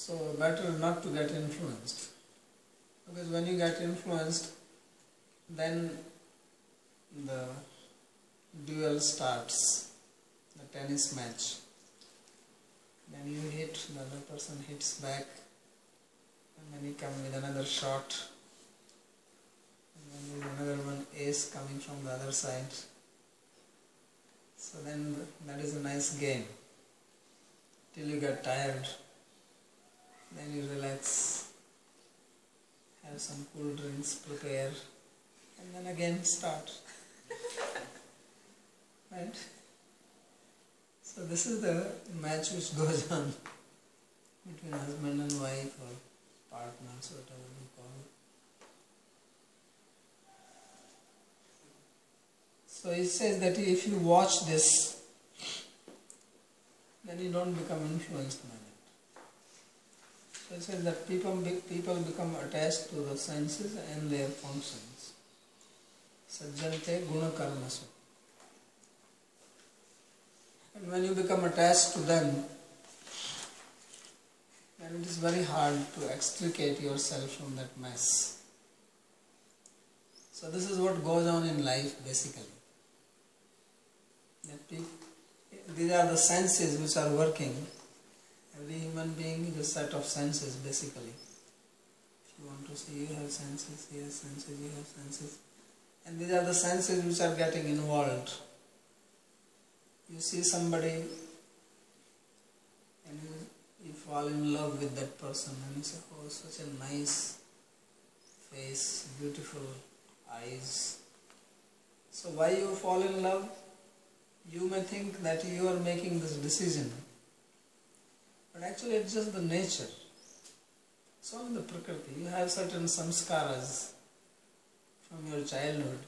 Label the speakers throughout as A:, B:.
A: So better not to get influenced. Because when you get influenced, then the duel starts, the tennis match. Then you hit, the other person hits back, and then you come with another shot, and then with another one ace coming from the other side. So then that is a nice game. Till you get tired, then you relax, have some cool drinks, prepare, and then again start. Right? So this is the match which goes on between husband and wife or partners, whatever you call it. So it says that if you watch this, then you don't become influenced by it. So it says that people become attached to the senses and their functions. Sajjante guna karmasu. And when you become attached to them, then it is very hard to extricate yourself from that mess. So this is what goes on in life basically. These are the senses which are working. Every human being is a set of senses basically. If you want to see, you have senses, he has senses, you have senses. And these are the senses which are getting involved. You see somebody and you fall in love with that person and you say, oh, such a nice face, beautiful eyes. So why you fall in love? You may think that you are making this decision, but actually it's just the nature. It's only the prakriti. You have certain samskaras from your childhood.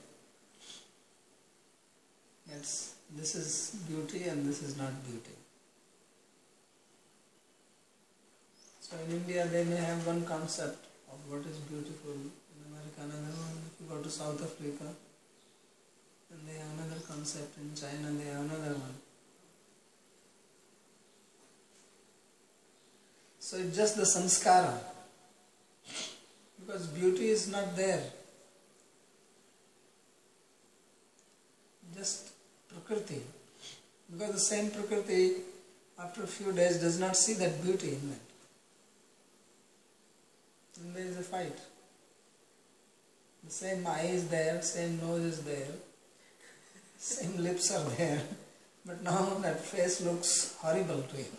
A: This is beauty and this is not beauty. So in India they may have one concept of what is beautiful, in America another one, if you go to South Africa, then they have another concept, in China they have another one. So it's just the samskara, because beauty is not there. Just prakriti, because the same prakriti after a few days does not see that beauty in it. And there is a fight. The same eye is there, same nose is there, same lips are there, but now that face looks horrible to you.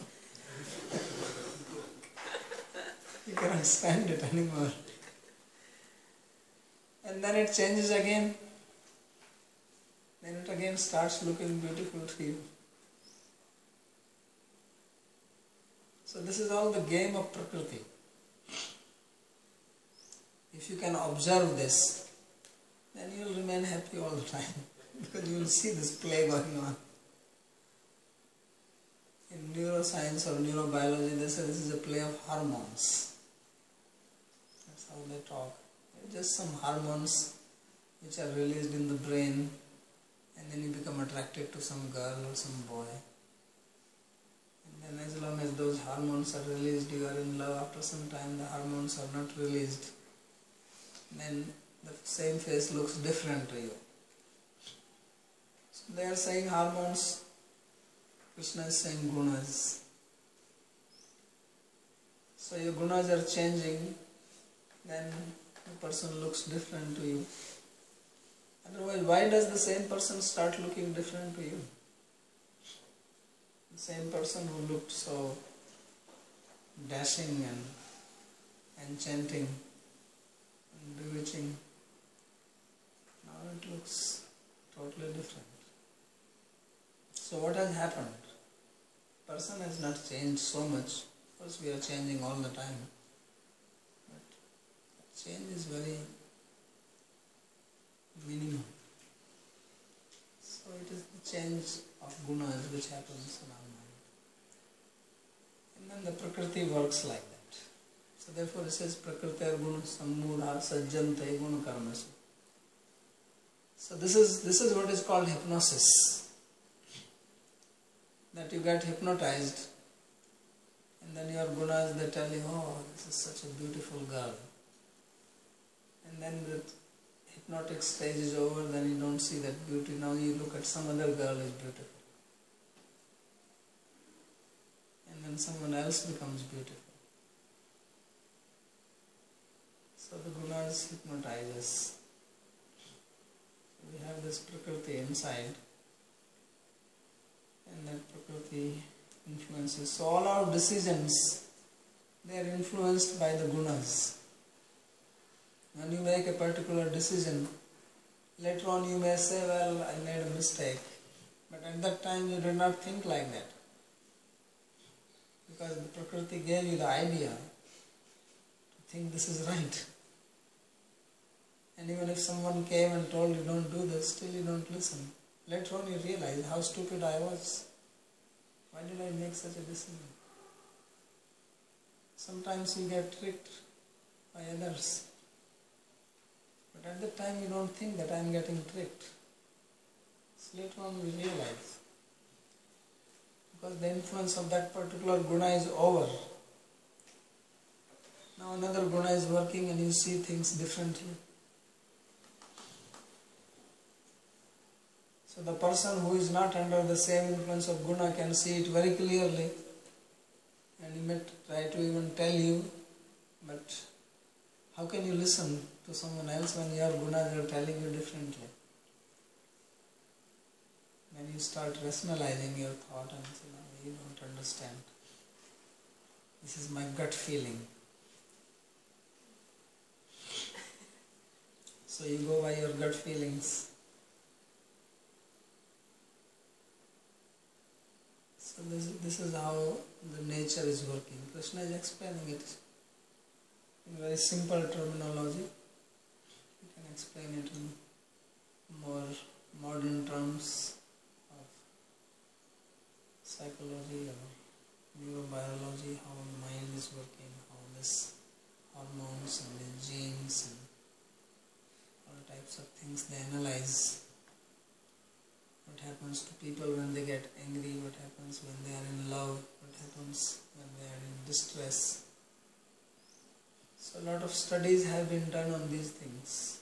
A: You cannot stand it anymore. And then it changes again. Then it again starts looking beautiful to you. So this is all the game of prakriti. If you can observe this, then you will remain happy all the time, because you will see this play going on. In neuroscience or neurobiology, they say this is a play of hormones. That's how they talk. They're just some hormones which are released in the brain, and then you become attracted to some girl or some boy. And then as long as those hormones are released, you are in love. After some time the hormones are not released. Then the same face looks different to you. So they are saying hormones, Krishna is saying gunas. So your gunas are changing, then the person looks different to you. Otherwise, why does the same person start looking different to you? The same person who looked so dashing and enchanting and bewitching, now it looks totally different. So what has happened? Person has not changed so much. Of course we are changing all the time, but change is very minimum. So it is the change of gunas which happens in our mind. And then the prakriti works like that. So therefore it says prakriti guna sammudha sajjante guna karmasu. So this is what is called hypnosis. That you get hypnotized And then your gunas, they tell you, oh, this is such a beautiful girl. And then the hypnotic stage is over, then you don't see that beauty. Now you look at some other girl is beautiful. And then someone else becomes beautiful. So the gunas hypnotize us. We have this Prakriti inside, and that Prakriti influences. So all our decisions, they are influenced by the gunas. When you make a particular decision, later on you may say, well, I made a mistake. But at that time you did not think like that. Because the Prakriti gave you the idea to think this is right. And even if someone came and told you don't do this, still you don't listen. Later on you realize how stupid I was. Why did I make such a decision? Sometimes you get tricked by others. But at that time you don't think that I am getting tricked. So later on we realize. Because the influence of that particular guna is over. Now another guna is working and you see things differently. So the person who is not under the same influence of guna can see it very clearly, and he may try to even tell you, but how can you listen to someone else when your gunas are telling you differently? Then you start rationalizing your thought and say, no, you don't understand. This is my gut feeling. So you go by your gut feelings. So this is how the nature is working. Krishna is explaining it in very simple terminology. You can explain it in more modern terms of psychology or neurobiology, how the mind is working, how this hormones and the genes and all types of things they analyze. What happens to people when they get angry, what happens when they are in love, what happens when they are in distress. So a lot of studies have been done on these things.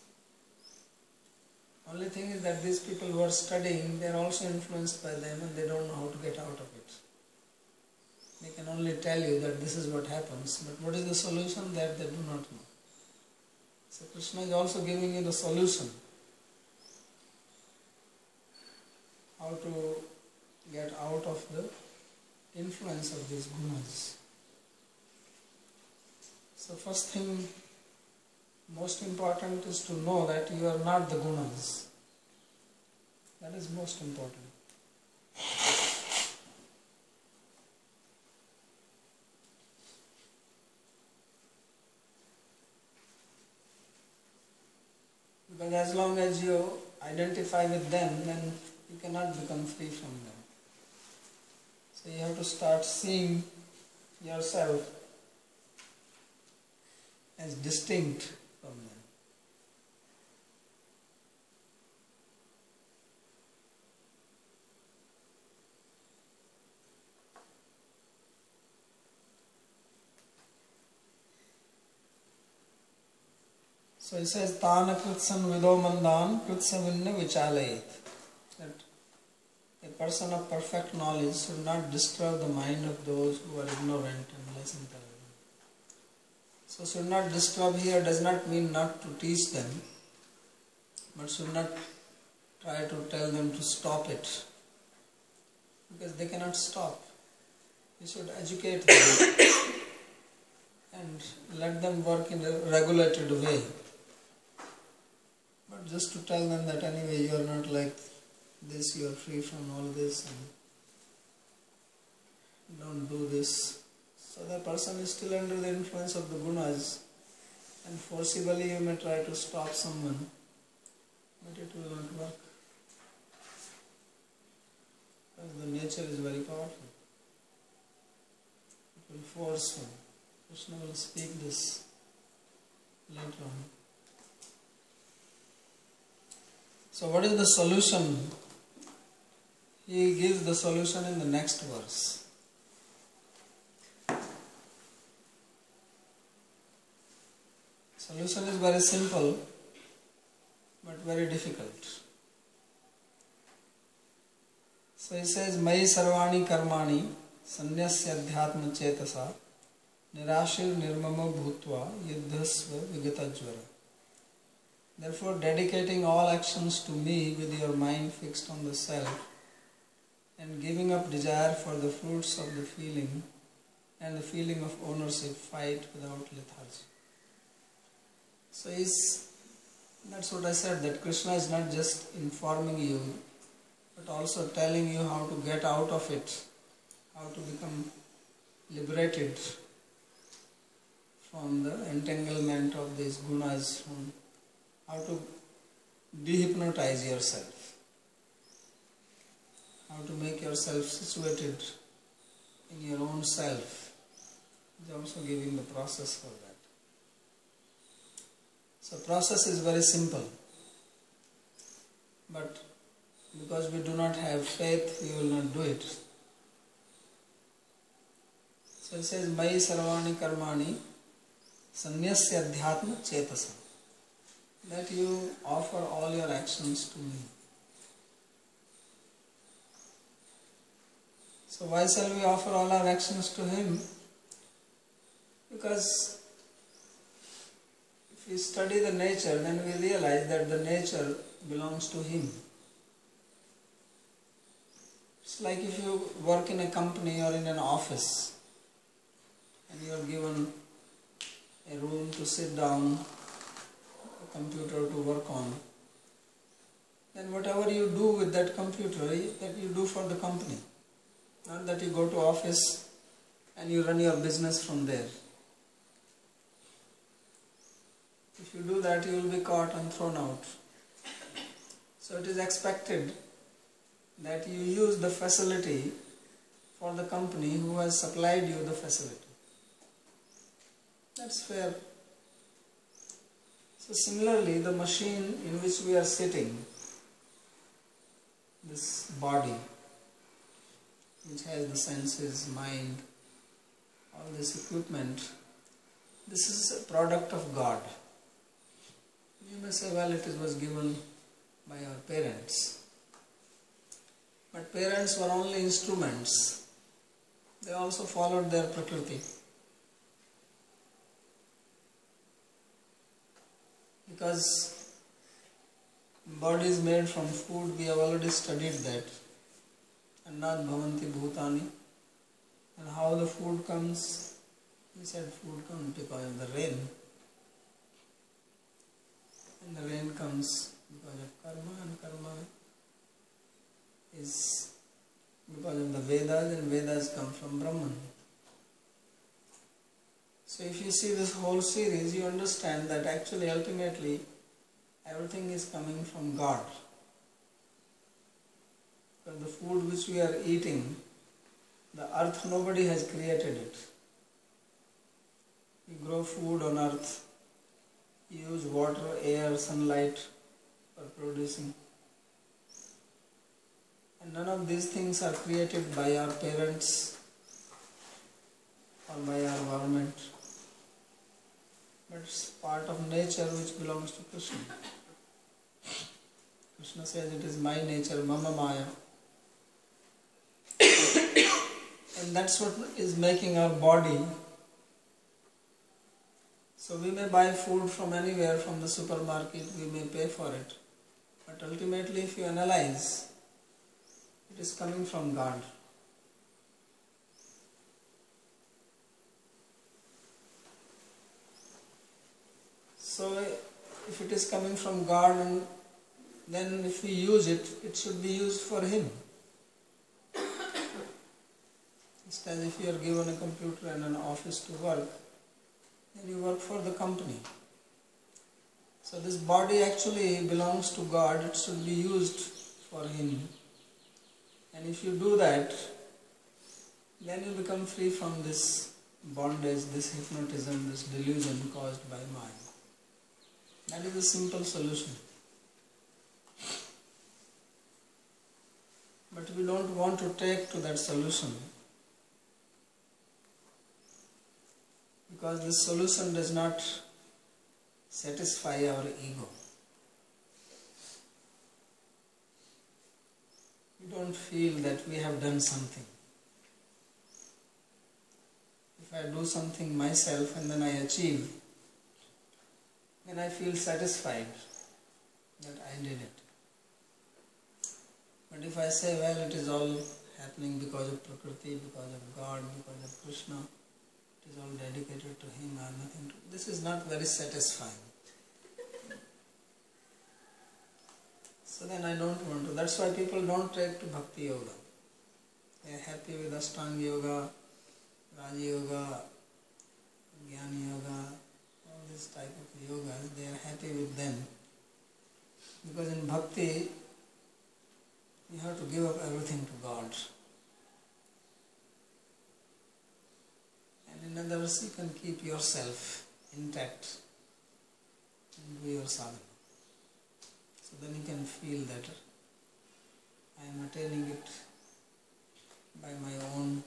A: Only thing is that these people who are studying, they are also influenced by them and they don't know how to get out of it. They can only tell you that this is what happens, but what is the solution, that they do not know. So Krishna is also giving you the solution. How to get out of the influence of these gunas. So first thing, most important is to know that you are not the gunas. That is most important. Because as long as you identify with them, then you cannot become free from them. So you have to start seeing yourself as distinct from them. So it says, Tana kritsan vido mandan kritsavinna vichalayit. That a person of perfect knowledge should not disturb the mind of those who are ignorant and less intelligent. So should not disturb here does not mean not to teach them, but should not try to tell them to stop it, because they cannot stop. You should educate them and let them work in a regulated way. But just to tell them that anyway you are not like this, you are free from all this and don't do this. So the person is still under the influence of the gunas, and forcibly you may try to stop someone, but it will not work. Because the nature is very powerful. It will force you. Krishna will speak this later on. So what is the solution? He gives the solution in the next verse. Solution is very simple but very difficult. So he says, Mai sarvani karmani sanyasya adhyatma chetasa nirashir nirmama bhutva yuddhasva vigatajvara. Therefore, dedicating all actions to me with your mind fixed on the self and giving up desire for the fruits of the feeling and the feeling of ownership, fight without lethargy. So that's what I said, that Krishna is not just informing you, but also telling you how to get out of it, how to become liberated from the entanglement of these gunas, from how to dehypnotize yourself, how to make yourself situated in your own self. He is also giving the process for that. So process is very simple, but because we do not have faith, we will not do it. So it says, Mai sarvani karmani sanyasya adhyatma chetasa. That you offer all your actions to me. So why shall we offer all our actions to him? Because if we study the nature, then we realize that the nature belongs to him. It's like if you work in a company or in an office and you are given a room to sit down, a computer to work on, then whatever you do with that computer, that you do for the company. Not that you go to office and you run your business from there. If you do that, you will be caught and thrown out. So it is expected that you use the facility for the company who has supplied you the facility. That's fair. So similarly, the machine in which we are sitting, this body, which has the senses, mind, all this equipment, this is a product of God. You may say, well, it was given by our parents. But parents were only instruments. They also followed their prakriti. Because body is made from food, we have already studied that. Annat bhavanti bhutani. And how the food comes? We said food comes because of the rain. And the rain comes because of karma, and karma is because of the Vedas, and Vedas come from Brahman. So if you see this whole series, you understand that actually ultimately everything is coming from God. Because the food which we are eating, the earth, nobody has created it. You grow food on earth, you use water, air, sunlight for producing. And none of these things are created by our parents or by our government. But it's part of nature which belongs to Krishna. Krishna says it is my nature, mama maya. And that's what is making our body. So we may buy food from anywhere, from the supermarket, we may pay for it. But ultimately, if you analyze, it is coming from God. So if it is coming from God, then if we use it, it should be used for Him. Just as if you are given a computer and an office to work, then you work for the company. So this body actually belongs to God, it should be used for Him. And if you do that, then you become free from this bondage, this hypnotism, this delusion caused by mind. That is a simple solution. But we don't want to take to that solution, because this solution does not satisfy our ego. We don't feel that we have done something. If I do something myself and then I achieve, then I feel satisfied that I did it. But if I say, well, it is all happening because of Prakriti, because of God, because of Krishna, it is all dedicated to Him, I have nothing to do. This is not very satisfying. So then I don't want to. That's why people don't take to Bhakti Yoga. They are happy with Ashtanga Yoga, Raja Yoga, Jnana Yoga, all this type of yogas. They are happy with them. Because in Bhakti, you have to give up everything to God. And in other words, you can keep yourself intact and do your sadhana. So then you can feel that I am attaining it by my own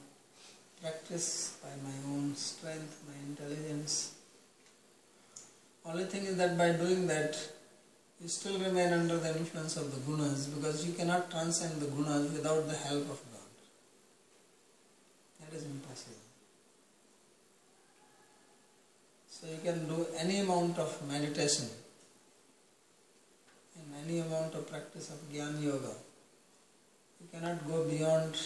A: practice, by my own strength, my intelligence. Only thing is that by doing that, you still remain under the influence of the gunas, because you cannot transcend the gunas without the help of God. That is impossible. So you can do any amount of meditation and any amount of practice of Jnana Yoga. You cannot go beyond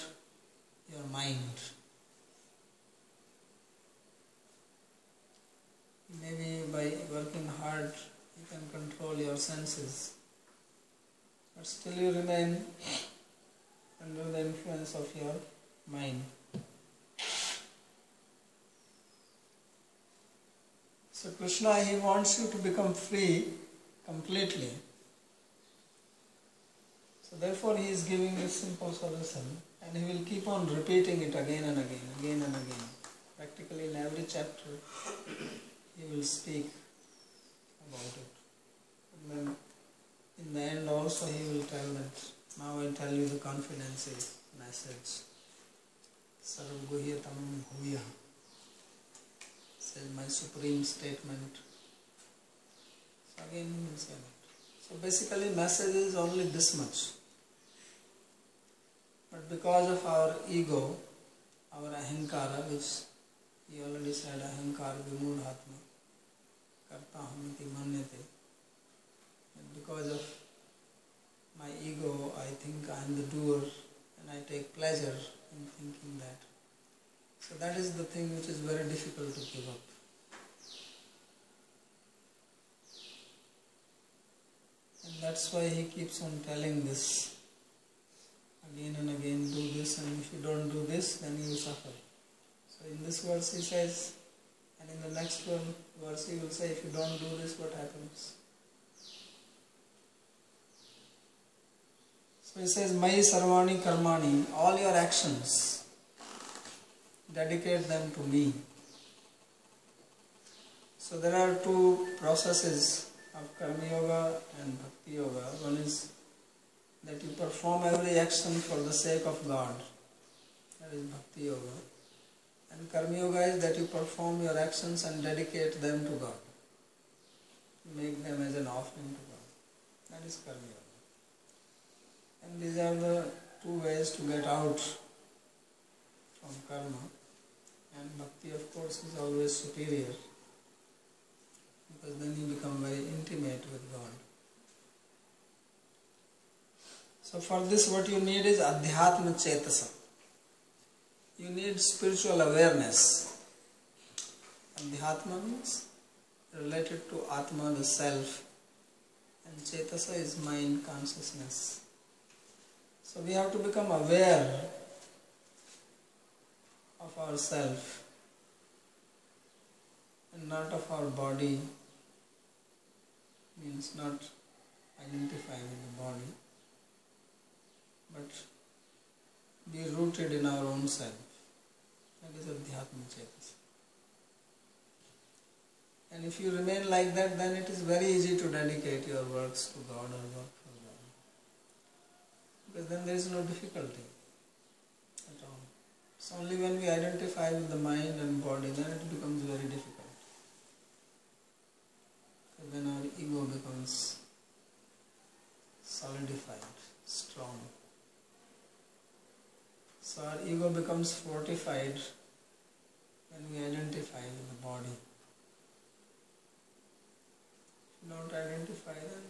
A: your mind. Maybe by working hard you can control your senses, but still you remain under the influence of your mind. So Krishna, He wants you to become free completely. So therefore He is giving this simple solution, and He will keep on repeating it again and again, again and again. Practically in every chapter He will speak about it. And then in the end also He will tell that, now I tell you the confidential message. Sarv guhyatam bhuya. Says my supreme statement. So again He will say that. So basically message is only this much. But because of our ego, our ahankara, which he already said, ahankara vimudhatma, karta hamiti manyate. And because of my ego, I think I am the doer and I take pleasure in thinking that. So that is the thing which is very difficult to give up. And that's why he keeps on telling this again and again, do this, and if you don't do this, then you suffer. So in this verse he says, and in the next verse he will say, if you don't do this, what happens? So he says, Mai sarvani karmani, all your actions, dedicate them to me. So there are two processes of Karma Yoga and Bhakti Yoga. One is that you perform every action for the sake of God. That is Bhakti Yoga. And Karma Yoga is that you perform your actions and dedicate them to God. Make them as an offering to God. That is Karma Yoga. And these are the two ways to get out from karma. And Bhakti, of course, is always superior, because then you become very intimate with God. So for this what you need is Adhyatma Chetasa. You need spiritual awareness. Adhyatma means related to Atma, the self, and Chetasa is mind, consciousness. So we have to become aware of ourself and not of our body, means not identify with the body, but be rooted in our own self. That is Adhyatma Chetasa. And if you remain like that, then it is very easy to dedicate your works to God or work for God. Because then there is no difficulty at all. It's only when we identify with the mind and body, then it becomes very difficult. becomes solidified, strong. So our ego becomes fortified when we identify with the body. If you don't identify, then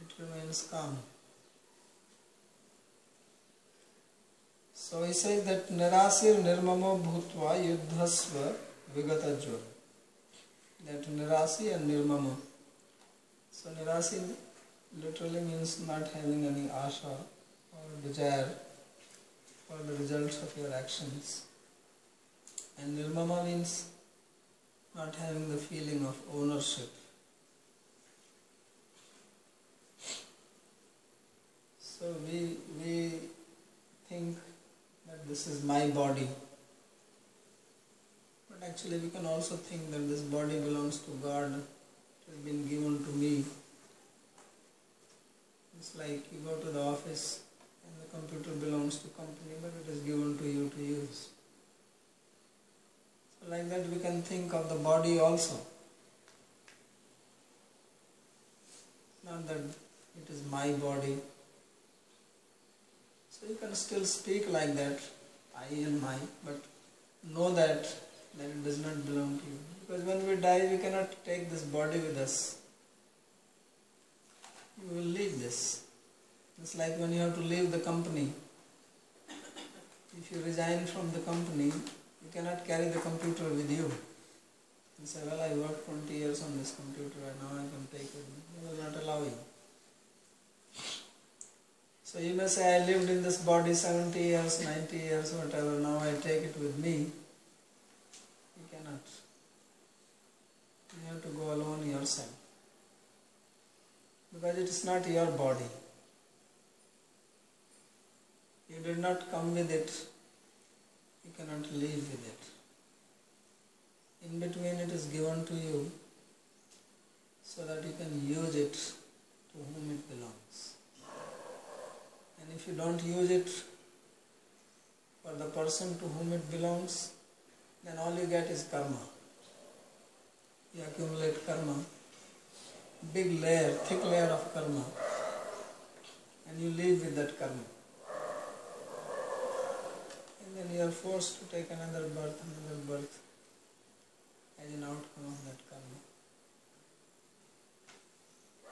A: it remains calm. So he says that Nirasir Nirmamo Bhutva Yuddhasva Vigatajva. That Nirasi and Nirmama. So Nirasi literally means not having any asha or desire for the results of your actions. And Nirmama means not having the feeling of ownership. So we think that this is my body. But actually we can also think that this body belongs to God. It has been given to me. It's like you go to the office and the computer belongs to company, but it is given to you to use. So like that we can think of the body also. Not that it is my body. So you can still speak like that, I and my, but know that it does not belong to you. Because when we die, we cannot take this body with us. You will leave this. It's like when you have to leave the company. If you resign from the company, you cannot carry the computer with you. You say, well, I worked 20 years on this computer and now I can take it. They will not allow you. So you may say, I lived in this body 70 years, 90 years, whatever, now I take it with me. You cannot. You have to go alone yourself. Because it is not your body. You did not come with it. You cannot live with it. In between it is given to you so that you can use it to whom it belongs. And if you don't use it for the person to whom it belongs, then all you get is karma. You accumulate karma, big layer, thick layer of karma, and you live with that karma. And then you are forced to take another birth as an outcome of that karma.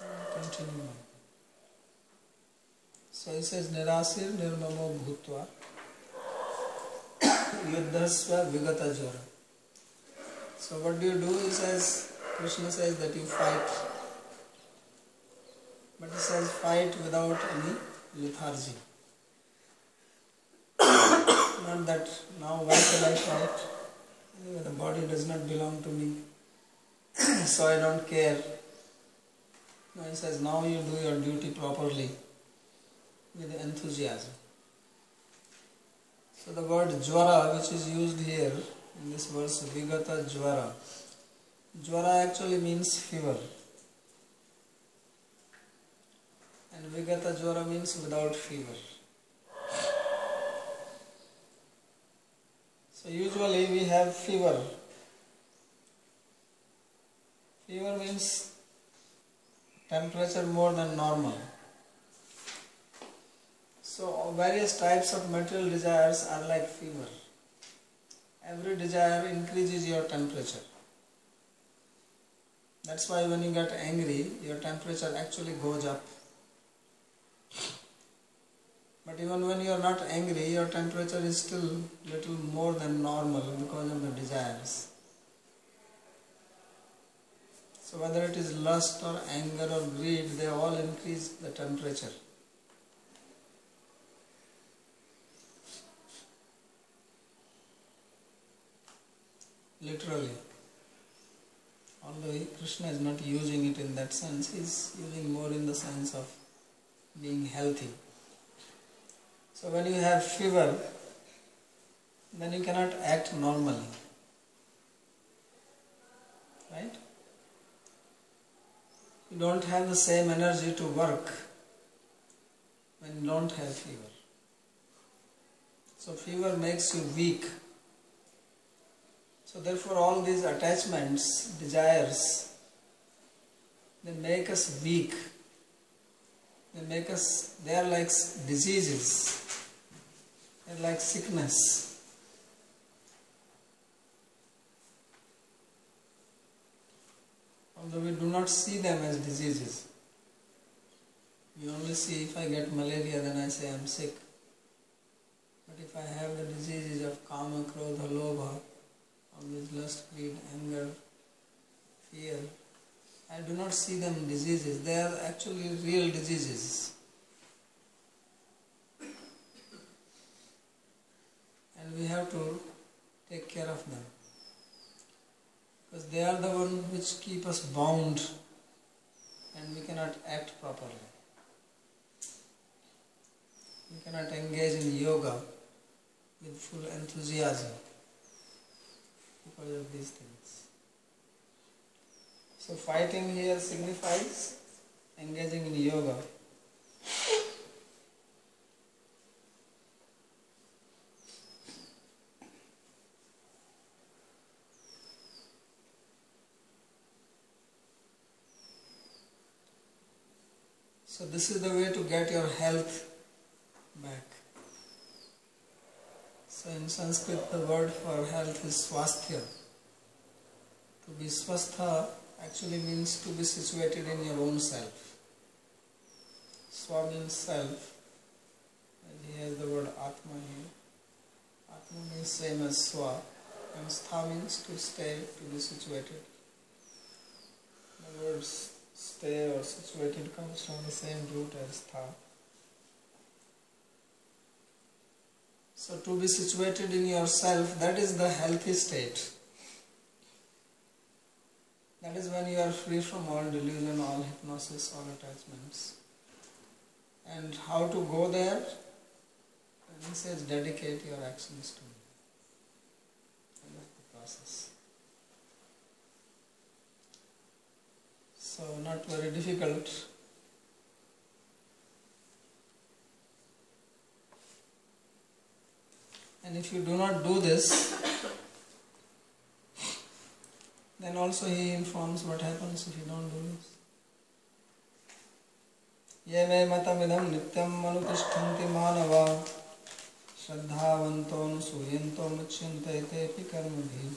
A: And continue on. So he says, Nirasir Nirmamo Bhutva Yuddhasva Vigata Jara. So what do you do? He says, Krishna says that you fight. But he says fight without any lethargy. Not that now why shall I fight? Anyway, the body does not belong to me. So I don't care. No, he says now you do your duty properly with enthusiasm. So the word jvara, which is used here in this verse, Vigata Jvara. Jvara actually means fever. And Vigata Jvara means without fever. So usually we have fever. Fever means temperature more than normal. So various types of material desires are like fever. Every desire increases your temperature. That's why when you get angry, your temperature actually goes up. But even when you are not angry, your temperature is still little more than normal because of the desires. So whether it is lust or anger or greed, they all increase the temperature. Literally. Although Krishna is not using it in that sense, he is using more in the sense of being healthy. So when you have fever, then you cannot act normally. Right? You don't have the same energy to work when you don't have fever. So fever makes you weak. So therefore all these attachments, desires, they make us weak. They are like diseases. They are like sickness. Although we do not see them as diseases. We only see if I get malaria, then I say I am sick. But if I have the diseases of kama, krodha, lobha, all these lust, greed, anger, fear, I do not see them diseases. They are actually real diseases. And we have to take care of them. Because they are the ones which keep us bound and we cannot act properly. We cannot engage in yoga with full enthusiasm because of these things. So fighting here signifies engaging in yoga. So this is the way to get your health back. So in Sanskrit the word for health is swasthya. To be swastha actually means to be situated in your own self. Swa means self, and he has the word Atma here. Atma means same as Swa, and Stha means to stay, to be situated. The word stay or situated comes from the same root as Stha. So to be situated in yourself, that is the healthy state. That is when you are free from all delusion, all hypnosis, all attachments. And how to go there? And he says, dedicate your actions to me. And that's the process. So not very difficult. And if you do not do this, then also he informs what happens if you don't do this. Ye me matamidam nityam manutishtanti manava shraddhavanto nusuyanto muchyante tepi karmabhi.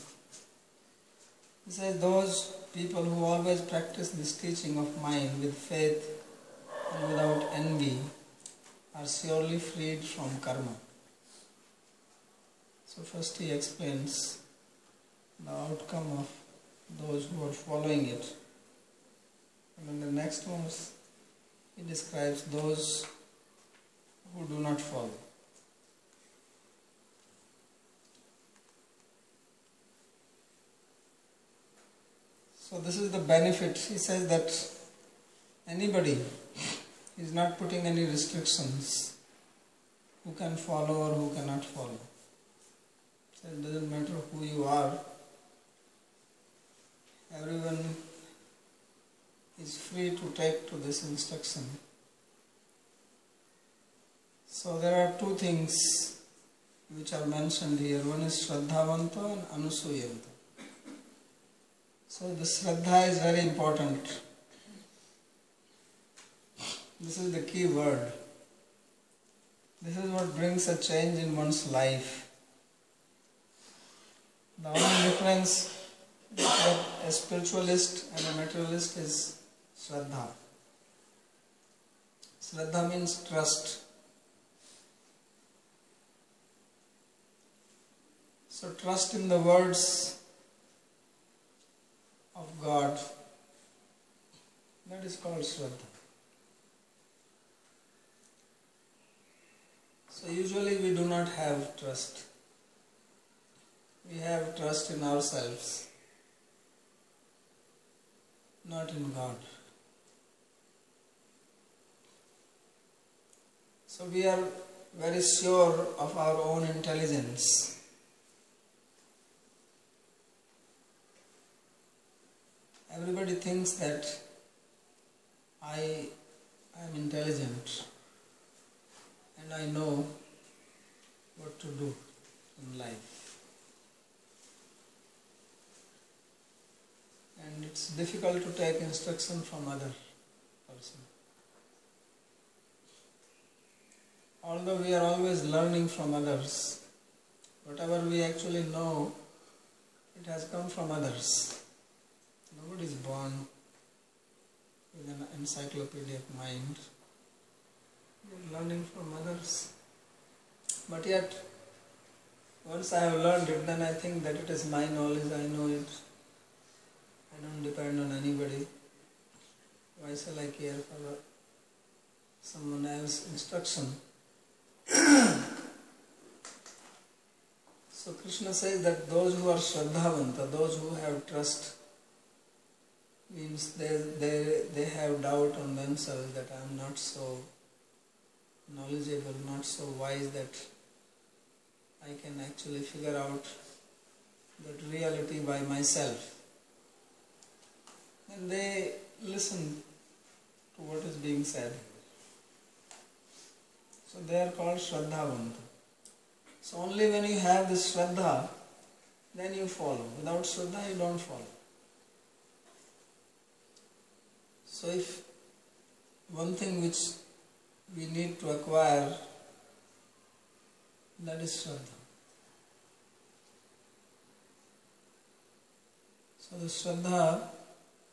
A: He says those people who always practice this teaching of mine with faith and without envy are surely freed from karma. So first he explains the outcome of those who are following it. And in the next ones, he describes those who do not follow. So this is the benefit. He says that anybody is not putting any restrictions who can follow or who cannot follow. So it doesn't matter who you are. Everyone is free to take to this instruction. So there are two things which are mentioned here. One is Shraddhavanto and Anusuyanto. So the Shraddha is very important. This is the key word. This is what brings a change in one's life. The only difference between a spiritualist and a materialist is Shraddha. Shraddha means trust. So trust in the words of God, that is called Shraddha. So usually we do not have trust. We have trust in ourselves, not in God. So we are very sure of our own intelligence. Everybody thinks that I am intelligent and I know what to do in life. And it's difficult to take instruction from other person. Although we are always learning from others, whatever we actually know, it has come from others. Nobody is born with an encyclopedic mind. We are learning from others. But yet, once I have learned it, then I think that it is my knowledge, I know it. I don't depend on anybody. Why shall I care for someone else's instruction? So Krishna says that those who are Shraddhavanta, those who have trust, means they have doubt on themselves that I am not so knowledgeable, not so wise that I can actually figure out that reality by myself. And they listen to what is being said. So they are called Shraddhavanta. So only when you have this Shraddha, then you follow. Without Shraddha, you don't follow. So if one thing which we need to acquire, that is Shraddha. So the Shraddha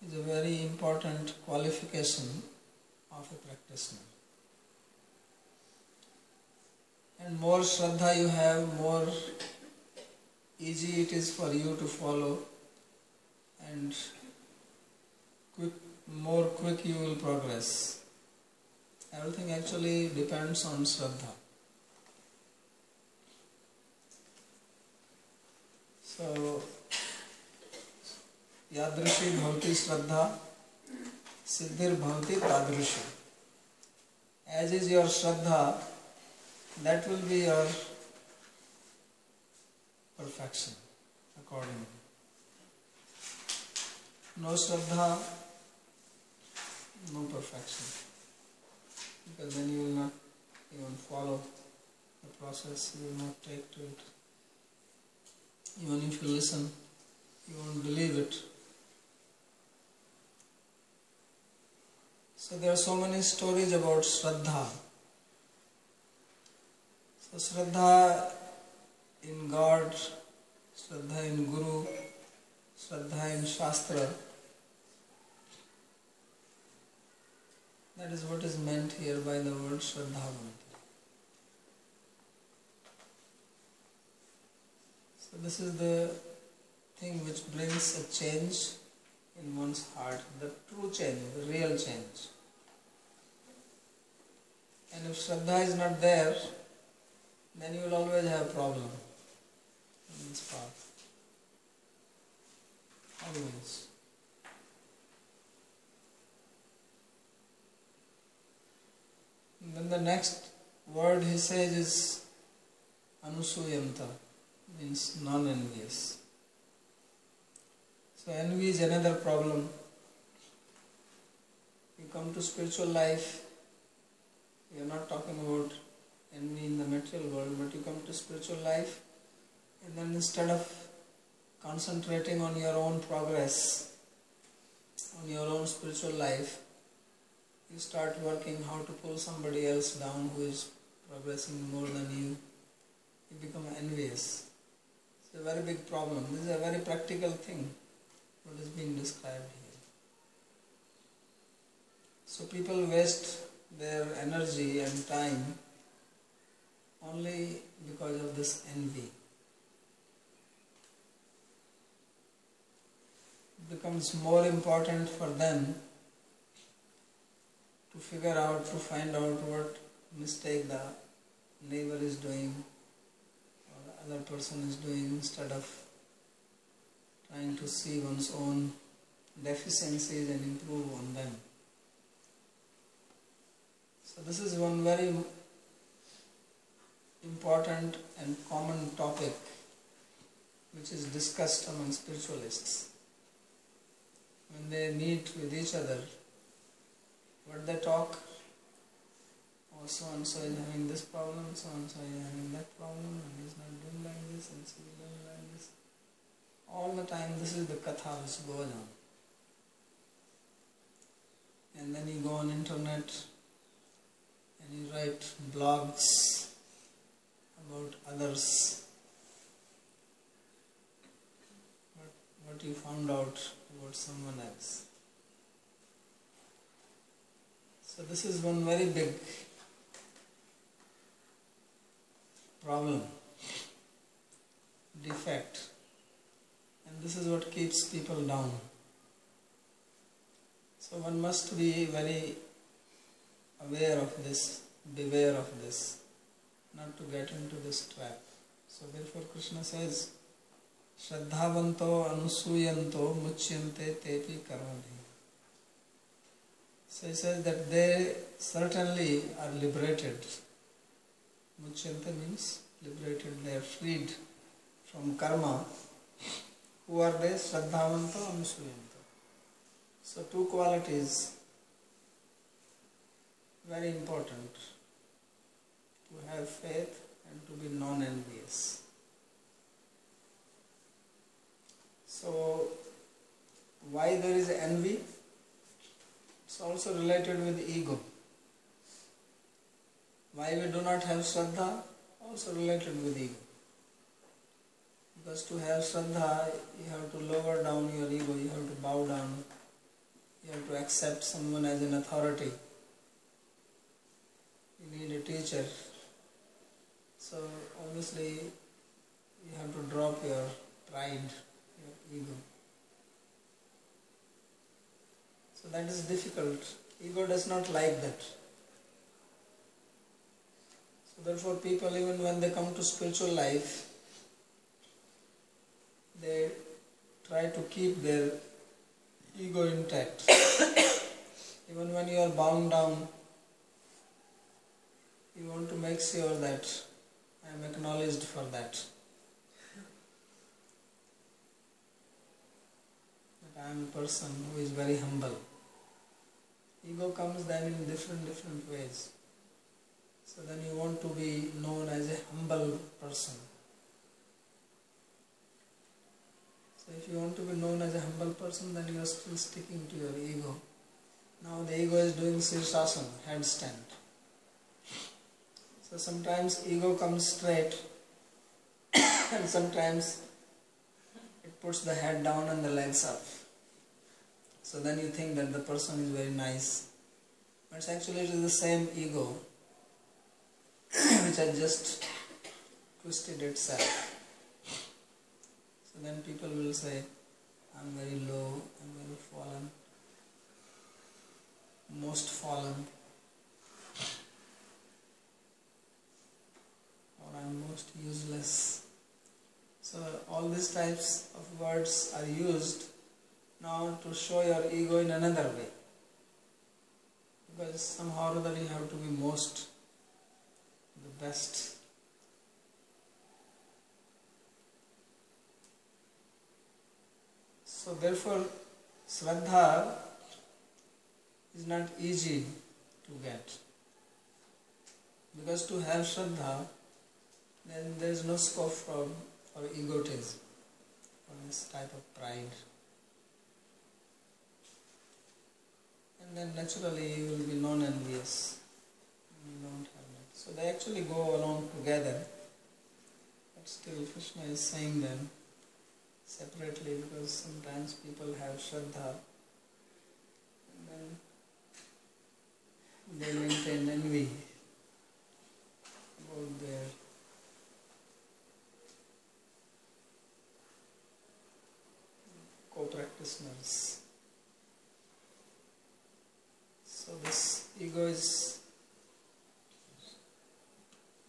A: is a very important qualification of a practitioner. And more Shraddha you have, more easy it is for you to follow, and more quick you will progress. Everything actually depends on Shraddha. So, Yadrishi bhavati Shraddha, Siddhir bhavati Tadrishi. As is your Shraddha, that will be your perfection accordingly. No Shraddha, no perfection. Because then you will not even follow the process, you will not take to it. Even if you listen, you won't believe it. So there are so many stories about Shraddha. So Shraddha in God, Shraddha in Guru, Shraddha in Shastra. That is what is meant here by the word Shraddhavanta. So this is the thing which brings a change in one's heart, the true change, the real change. And if Shraddha is not there, then you will always have a problem in this path. Always. And then the next word he says is Anusuyanta, means non-envious. So envy is another problem. You come to spiritual life, we are not talking about envy in the material world, but you come to spiritual life, and then instead of concentrating on your own progress, on your own spiritual life, you start working how to pull somebody else down who is progressing more than you. You become envious. It's a very big problem. This is a very practical thing, what is being described here. So people waste their energy and time only because of this envy. It becomes more important for them to figure out, to find out what mistake the neighbor is doing or the other person is doing, instead of trying to see one's own deficiencies and improve on them. So this is one very important and common topic which is discussed among spiritualists. When they meet with each other, what they talk, oh, so-and-so is having this problem, so-and-so is having that problem, and he is not doing like this, and she is doing like this. All the time this is the katha which goes on. and then you go on internet and you write blogs about others, what you found out about someone else. So this is one very big problem, defect, and this is what keeps people down. So one must be very aware of this, beware of this, not to get into this trap. So therefore Krishna says, Shraddhavanto anusuyanto muchyante tepi karmabhi. So he says that they certainly are liberated. Muchyante means liberated, they are freed from karma. Who are they? Shraddhavanto anusuyanto. So two qualities, very important, to have faith and to be non-envious. So why there is envy? It's also related with ego. Why we do not have Shraddha? Also related with ego. Because to have Shraddha, you have to lower down your ego, you have to bow down, you have to accept someone as an authority. You need a teacher. So obviously you have to drop your pride, your ego. So that is difficult. Ego does not like that. So therefore people, even when they come to spiritual life, they try to keep their ego intact. Even when you are bound down, you want to make sure that I am acknowledged for that. That I am a person who is very humble. Ego comes then in different ways. So then you want to be known as a humble person. So if you want to be known as a humble person, then you are still sticking to your ego. Now the ego is doing Sirsasana, headstand. So sometimes ego comes straight and sometimes it puts the head down and the legs up. So then you think that the person is very nice. But actually it is the same ego which has just twisted itself. So then people will say, I am very low, I am very fallen, most fallen, or I am most useless. So all these types of words are used now to show your ego in another way. Because somehow or other you have to be most, the best. So therefore Shraddha is not easy to get. Because to have Shraddha, then there is no scope for egotism, for this type of pride. And then naturally you will be non-envious. You don't have that. So they actually go along together. But still Krishna is saying them separately, because sometimes people have Shraddha and then they maintain envy about their co-practitioners. So this ego is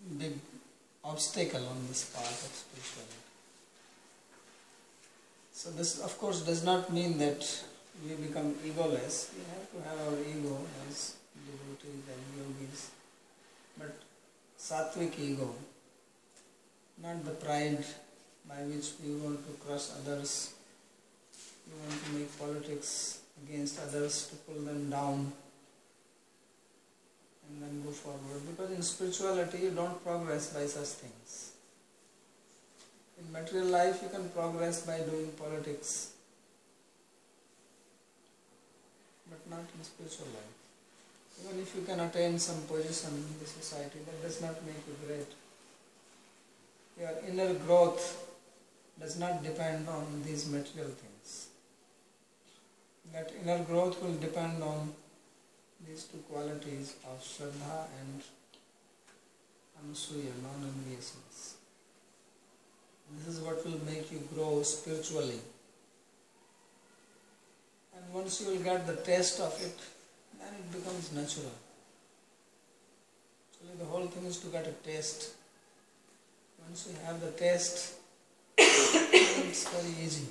A: a big obstacle on this path of spirituality. So this of course does not mean that we become egoless. We have to have our ego as devotees and yogis. But sattvic ego, not the pride by which we want to crush others, we want to make politics against others to pull them down and then go forward. Because in spirituality you don't progress by such things. In material life you can progress by doing politics. but not in spiritual life. Even if you can attain some position in the society, that does not make you great. Your inner growth does not depend on these material things. That inner growth will depend on these two qualities of Shraddha and Anasuya, non-enviousness. This is what will make you grow spiritually. And once you will get the taste of it, then it becomes natural. Actually, the whole thing is to get a taste. Once you have the taste, it's very easy.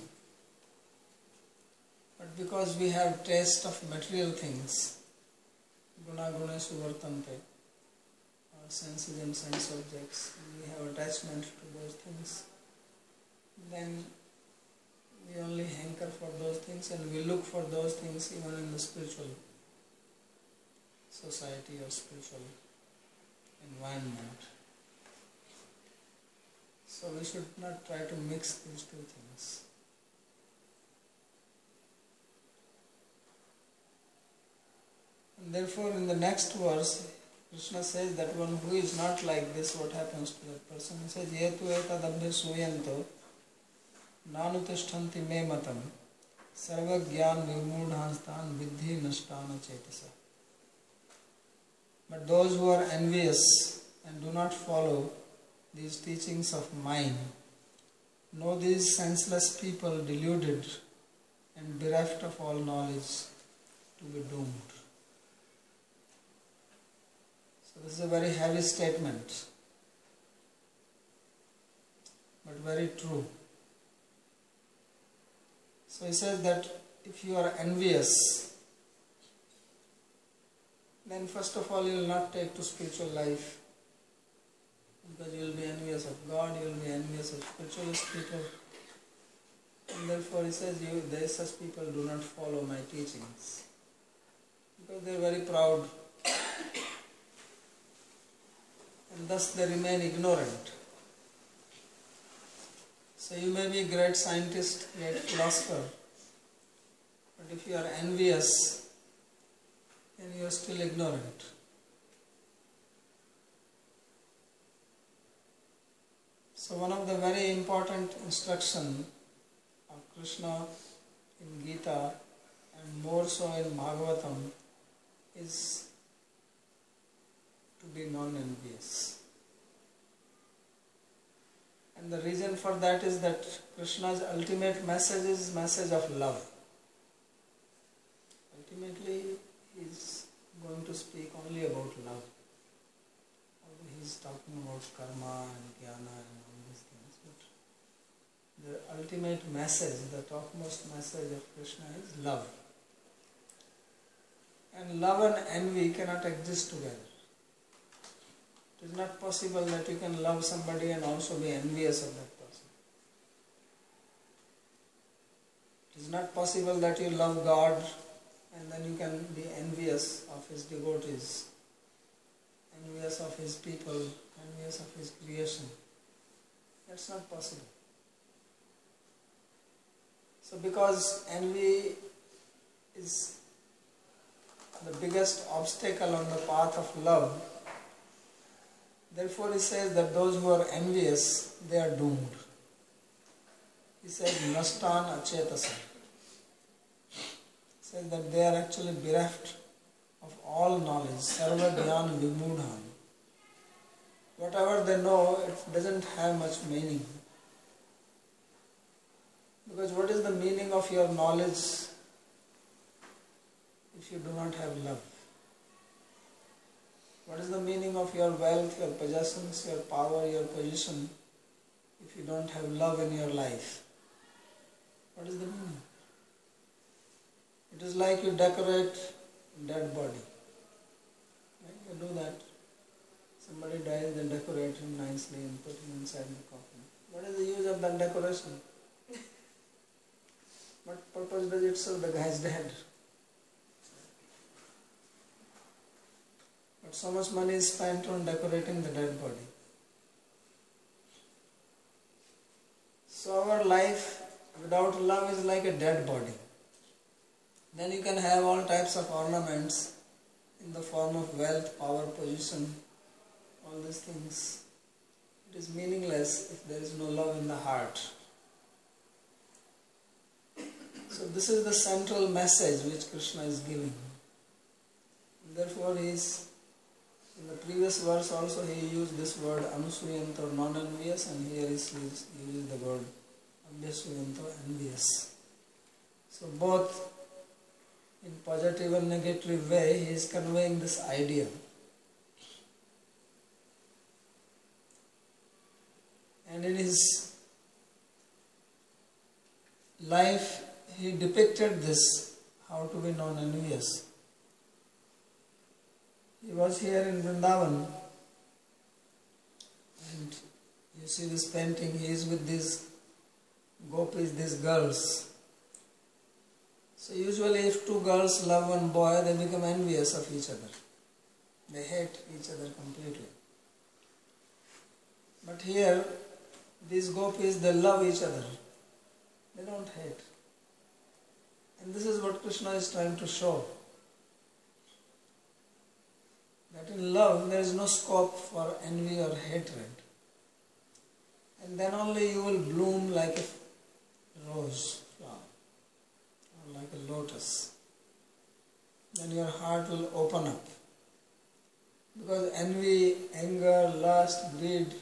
A: But because we have taste of material things, guna guneshu vartante, our senses and sense objects, we have attachment to those things, then we only hanker for those things and we look for those things even in the spiritual society or spiritual environment. So we should not try to mix these two things. And therefore in the next verse, Krishna says that one who is not like this, what happens to that person? He says, Yetu etadabhya suyanto nanutishtanti me matam sarva gyan vimudhanstan vidhi nashtana chetasa. But those who are envious and do not follow these teachings of mine, know these senseless people deluded and bereft of all knowledge to be doomed. So this is a very heavy statement, but very true. So he says that if you are envious, then first of all you will not take to spiritual life, because you will be envious of God, you will be envious of spiritualist people, and therefore he says such people do not follow my teachings, because they are very proud, and thus they remain ignorant. So you may be a great scientist, great philosopher, but if you are envious, then you are still ignorant. So one of the very important instructions of Krishna in Gita and more so in Bhagavatam is to be non-envious. And the reason for that is that Krishna's ultimate message is message of love. Ultimately, he is going to speak only about love. He is talking about karma and jnana and all these things. But the ultimate message, the topmost message of Krishna is love. And love and envy cannot exist together. It is not possible that you can love somebody and also be envious of that person. It is not possible that you love God and then you can be envious of His devotees, envious of His people, envious of His creation. That's not possible. So because envy is the biggest obstacle on the path of love, therefore he says that those who are envious, they are doomed. He says, Nashtan achetasa. He says that they are actually bereft of all knowledge, sarva dhyan vimudhan. Whatever they know, it doesn't have much meaning. Because what is the meaning of your knowledge if you do not have love? What is the meaning of your wealth, your possessions, your power, your position if you don't have love in your life? What is the meaning? It is like you decorate a dead body. Right? You do that. Somebody dies, then decorate him nicely and put him inside the coffin. What is the use of that decoration? What purpose does it serve? The guy is dead. But so much money is spent on decorating the dead body. So our life without love is like a dead body. Then you can have all types of ornaments in the form of wealth, power, position, all these things. It is meaningless if there is no love in the heart. So this is the central message which Krishna is giving. Therefore he is, in the previous verse also he used this word anusuyant or non-envious, and here he uses the word abhyasuyant or envious. So both in positive and negative way he is conveying this idea. And in his life he depicted this, how to be non-envious. He was here in Vrindavan, and you see this painting, he is with these gopis, these girls. So usually if two girls love one boy, they become envious of each other. They hate each other completely. But here, these gopis, they love each other. They don't hate. And this is what Krishna is trying to show. That in love there is no scope for envy or hatred. And then only you will bloom like a rose flower or like a lotus. Then your heart will open up. Because envy, anger, lust, greed,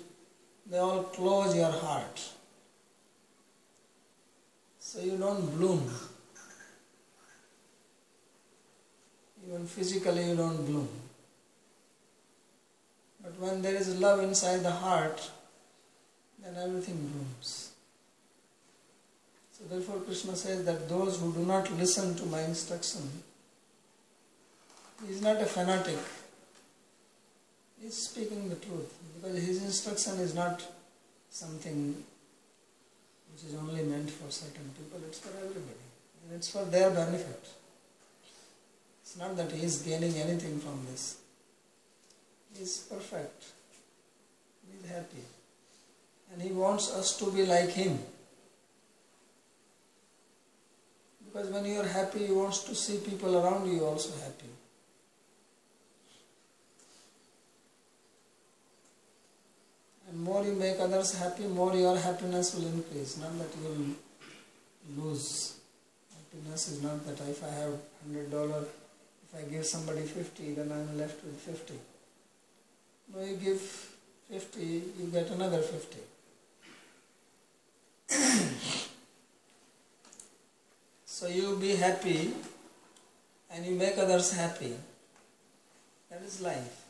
A: they all close your heart. So you don't bloom. Even physically you don't bloom. But when there is love inside the heart, then everything blooms. So therefore Krishna says that those who do not listen to my instruction, he is not a fanatic. He is speaking the truth. Because his instruction is not something which is only meant for certain people, it's for everybody. And it's for their benefit. It's not that he is gaining anything from this. He is perfect. He is happy. And he wants us to be like him. Because when you are happy, you want to see people around you also happy. And more you make others happy, more your happiness will increase. Not that you will lose. Happiness is not that if I have $100, if I give somebody 50, then I am left with 50. No, you give 50, you get another 50. So you be happy and you make others happy. That is life.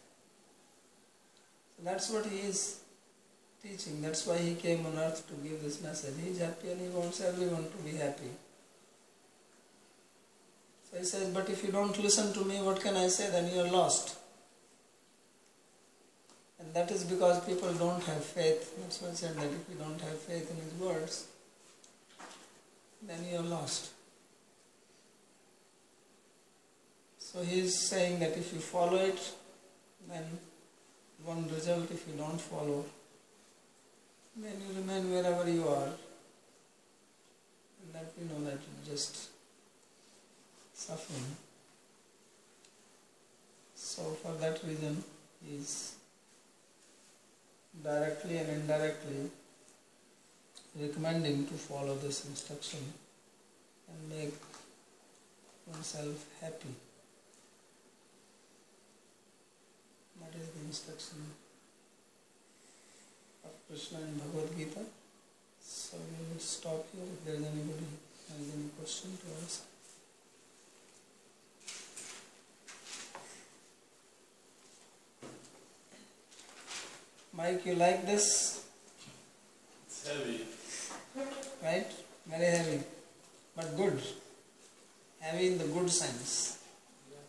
A: So that's what he is teaching. That's why he came on earth to give this message. He is happy and he wants everyone to be happy. So he says, but if you don't listen to me, what can I say? Then you are lost. And that is because people don't have faith. That's why I said that if you don't have faith in his words, then you are lost. So he is saying that if you follow it, then one result. If you don't follow, then you remain wherever you are. And that you know that you just suffering. So for that reason, he is directly and indirectly recommending to follow this instruction and make oneself happy. That is the instruction of Krishna in Bhagavad Gita. So we will stop here. If there is anybody who has any question to ask. Mike, you like this?
B: It's heavy.
A: Right? Very heavy. But good. Heavy in the good sense.
B: Yeah.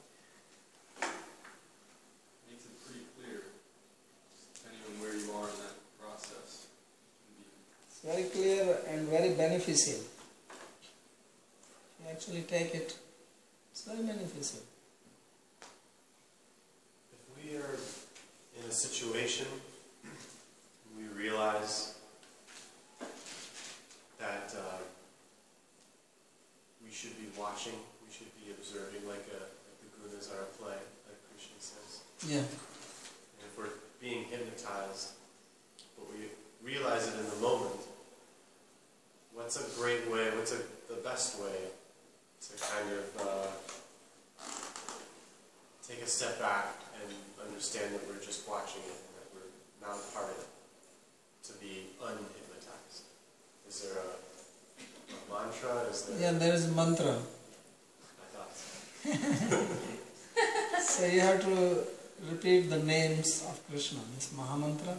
B: Makes it pretty clear, depending on where you are in that process.
A: It's very clear and very beneficial. If you actually take it, it's very beneficial.
C: If we are in a situation, we realize that we should be watching, we should be
A: Yeah.
C: And if we're being hypnotized, but we realize it in the moment, what's a great way, the best way to kind of take a step back and understand that we're just watching it and that we're not a part of it, to be unhypnotized? Is there a mantra? Is there?
A: Yeah, there is a mantra.
C: I thought so.
A: So you have to repeat the names of Krishna, this Mahamantra.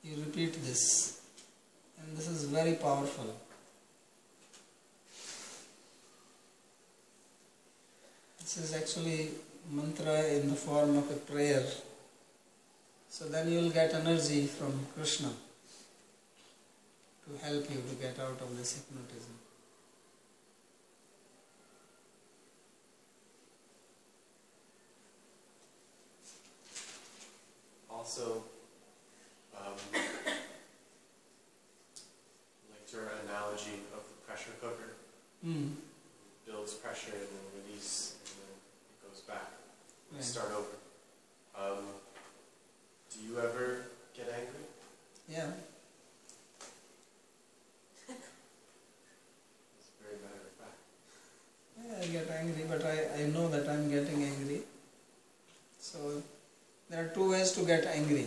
A: You repeat this, and this is very powerful. This is actually mantra in the form of a prayer. So then you will get energy from Krishna to help you to get out of this hypnotism.
C: Also, like your analogy of the pressure cooker, builds pressure and then release, and then it goes back.
A: Right.
C: Start over. Do you ever get angry?
A: Yeah.
C: It's very matter of fact.
A: Yeah, I get angry, but I know that I'm getting angry. So there are two ways to get angry.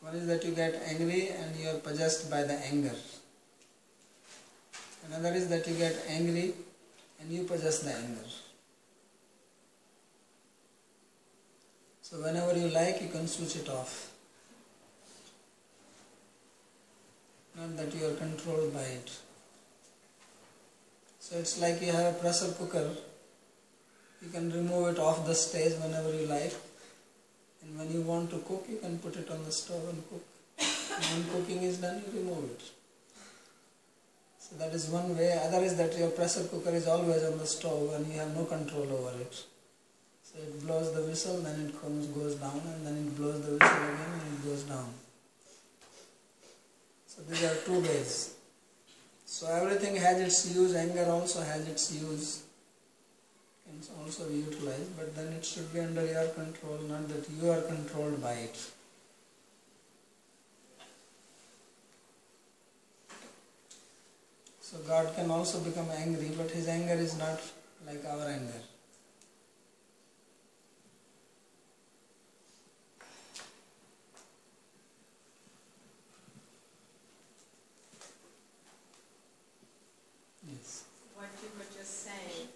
A: One is that you get angry and you are possessed by the anger. Another is that you get angry and you possess the anger. So whenever you like, you can switch it off. Not that you are controlled by it. So it's like you have a pressure cooker. You can remove it off the stage whenever you like. And when you want to cook, you can put it on the stove and cook. And when cooking is done, you remove it. So that is one way. Other is that your pressure cooker is always on the stove and you have no control over it. So it blows the whistle, then it goes down, and then it blows the whistle again and it goes down. So these are two ways. So everything has its use. Anger also has its use. Can also be utilized, but then it should be under your control, not that you are controlled by it. So God can also become angry, but His anger is not like our anger. Yes.
D: What you were just saying,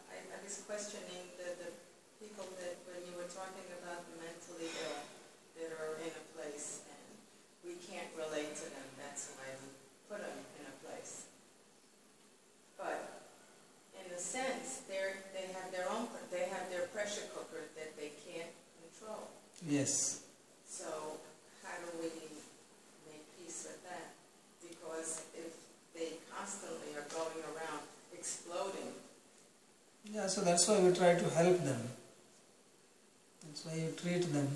D: I was questioning the people that when you were talking about the mentally ill that are in a place and we can't relate to them, that's why we put them in a place. But in a sense, they have their pressure cooker that they can't control.
A: Yes.
D: So how do we make peace with that? Because if they constantly are going around exploding.
A: Yeah, so that's why we try to help them. That's why you treat them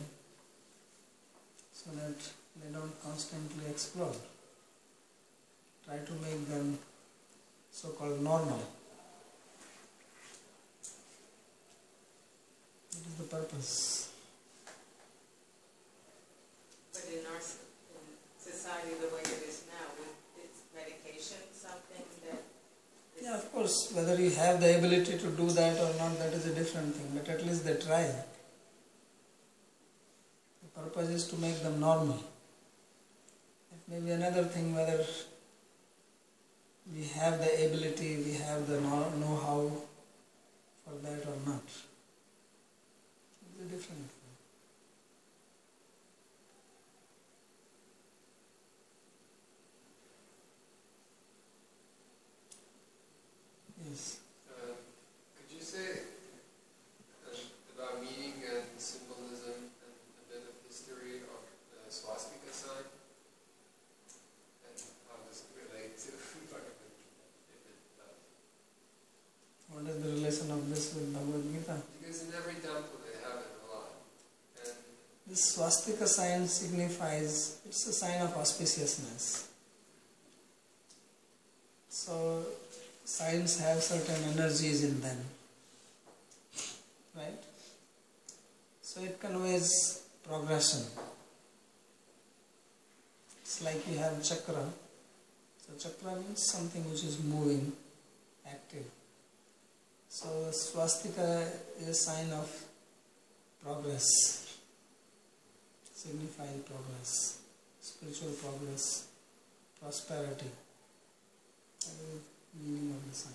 A: so that they don't constantly explode. Try to make them so-called normal. That is the purpose.
D: But in our society, the way it is now, is medication something that is...
A: Yeah, of course, whether you have the ability to do that or not, that is a different thing, but at least they try. The purpose is to make them normal. It may be another thing whether we have the ability, we have the know-how for that or not. It's a different thing. Yes.
B: Could you say about meaning and symbolism and a bit of history of the swastika sign? And how does it relate to Bhagavad Gita, if it does?
A: What is the relation of this with Bhagavad Gita?
B: Because in every temple they have it a lot. And
A: This swastika sign signifies, it's a sign of auspiciousness. So, signs have certain energies in them, right? So it conveys progression. It's like you have chakra. So chakra means something which is moving, active. So swastika is a sign of progress, signifying progress, spiritual progress, prosperity. That is the meaning of the sign.